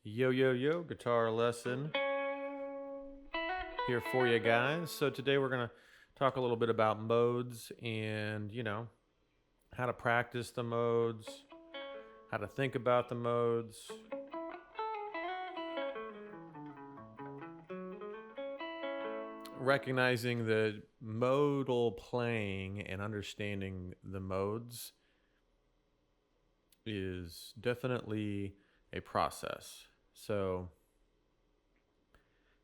Yo, yo, yo, guitar lesson here for you guys. So today we're going to talk a little bit about modes and, how to practice the modes, how to think about the modes, recognizing the modal playing and understanding the modes is definitely a process. So,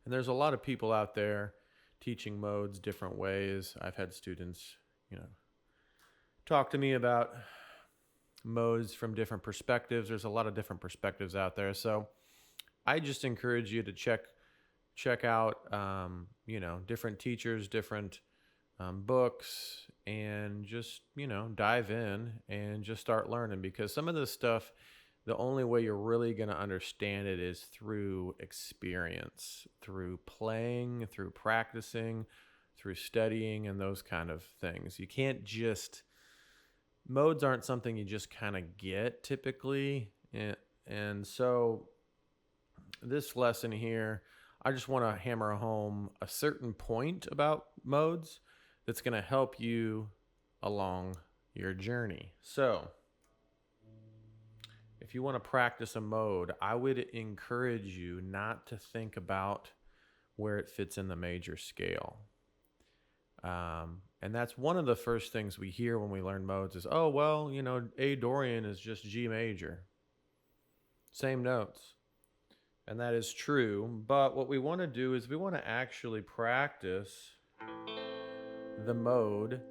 and there's a lot of people out there teaching modes different ways. I've had students, talk to me about modes from different perspectives. There's a lot of different perspectives out there. So I just encourage you to check out, different teachers, different books, and just, dive in and just start learning, because some of this stuff, the only way you're really going to understand it is through experience, through playing, through practicing, through studying, and those kind of things. You can't just, modes aren't something you just kind of get typically. And so this lesson here, I just want to hammer home a certain point about modes that's going to help you along your journey. So if you want to practice a mode, I would encourage you not to think about where it fits in the major scale. And that's one of the first things we hear when we learn modes is, oh, well, A Dorian is just G major. Same notes. And that is true. But what we want to do is we want to actually practice the mode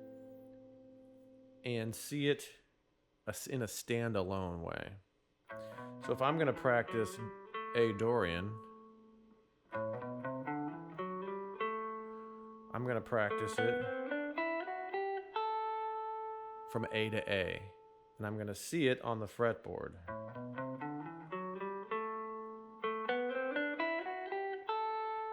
and see it in a standalone way. So if I'm going to practice A Dorian, I'm going to practice it from A to A, and I'm going to see it on the fretboard.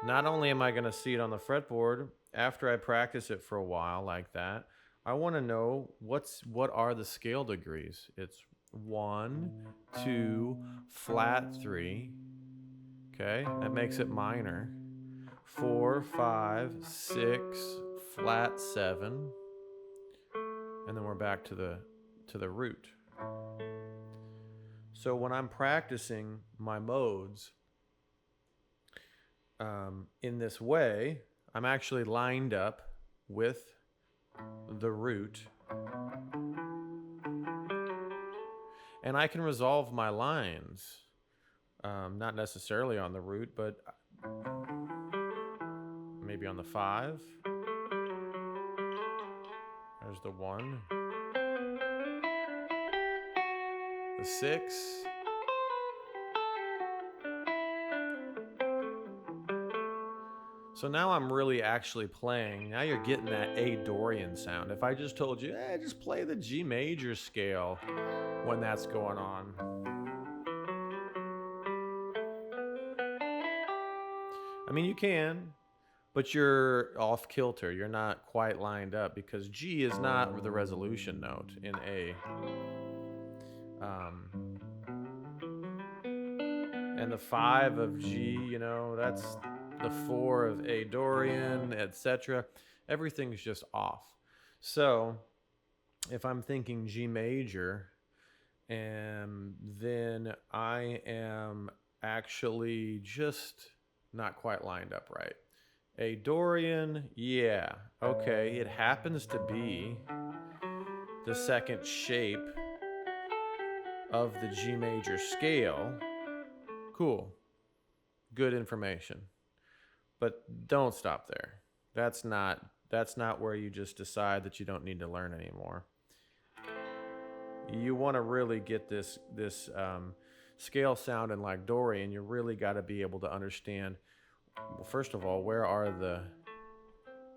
Not only am I going to see it on the fretboard, after I practice it for a while like that, I want to know what are the scale degrees. It's 1, 2, flat 3. Okay, that makes it minor. 4, 5, 6, flat 7, and then we're back to the root. So when I'm practicing my modes in this way, I'm actually lined up with the root, and I can resolve my lines, not necessarily on the root, but maybe on the 5. There's the 1, the 6, so now I'm really actually playing. Now you're getting that A Dorian sound. If I just told you, just play the G major scale when that's going on. I mean, you can, but you're off kilter. You're not quite lined up because G is not the resolution note in A. And the 5 of G, that's the 4 of A Dorian, etc. Everything's just off. So if I'm thinking G major, and then I am actually just not quite lined up right. A Dorian, yeah, okay, it happens to be the second shape of the G major scale. Cool. Good information. But don't stop there. That's not where you just decide that you don't need to learn anymore. You want to really get this scale sounding like Dorian. You really got to be able to understand, well, first of all, where are the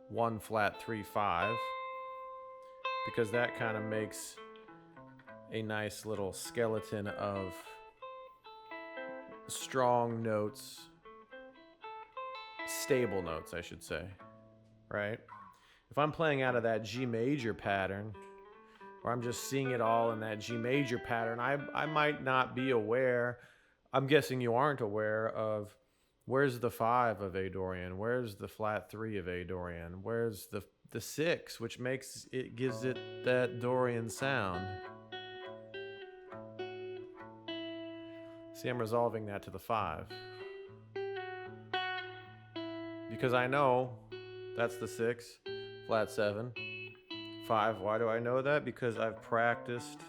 1 flat 3 5, because that kind of makes a nice little skeleton of strong notes, stable notes, I should say, right? If I'm playing out of that G major pattern, or I'm just seeing it all in that G major pattern, I might not be aware I'm guessing you aren't aware of where's the 5 of A Dorian, where's the flat 3 of A Dorian, where's the 6, which makes it gives it that Dorian sound. See, I'm resolving that to the 5 because I know that's the 6, flat 7, 5. Why do I know that? Because I've practiced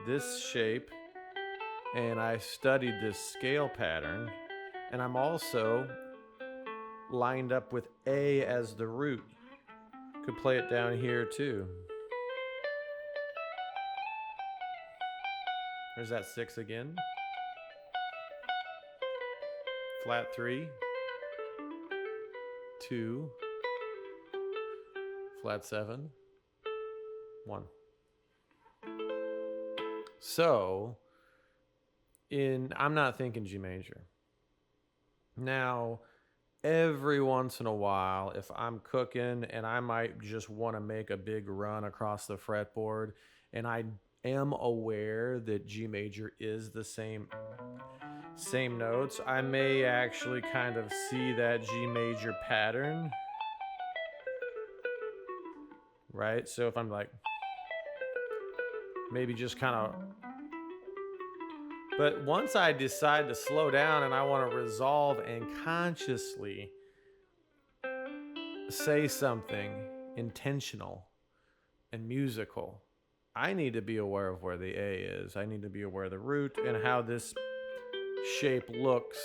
this shape and I studied this scale pattern, and I'm also lined up with A as the root. Could play it down here too. There's that 6 again. Flat 3, 2, flat 7, 1. So, I'm not thinking G major. Now, every once in a while, if I'm cooking and I might just want to make a big run across the fretboard, and I am aware that G major is the same notes, I may actually kind of see that G major pattern, right? So if I'm like, maybe just kind of, but once I decide to slow down and I want to resolve and consciously say something intentional and musical, I need to be aware of where the A is. I need to be aware of the root and how this shape looks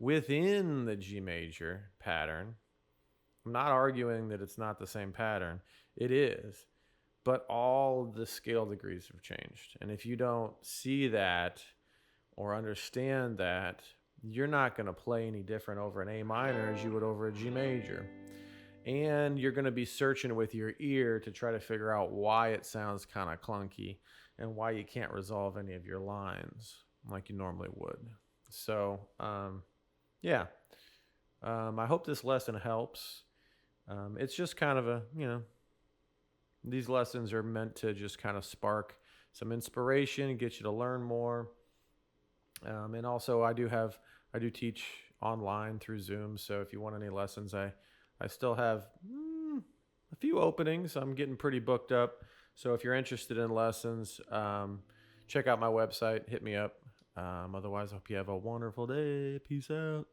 within the G major pattern. I'm not arguing that it's not the same pattern. It is. But all the scale degrees have changed. And if you don't see that or understand that, you're not going to play any different over an A minor as you would over a G major. And you're going to be searching with your ear to try to figure out why it sounds kind of clunky and why you can't resolve any of your lines like you normally would. So, yeah. I hope this lesson helps. It's just kind of a, these lessons are meant to just kind of spark some inspiration, get you to learn more. And also I do teach online through Zoom. So if you want any lessons, I still have a few openings. I'm getting pretty booked up. So if you're interested in lessons, check out my website, hit me up. Otherwise, I hope you have a wonderful day. Peace out.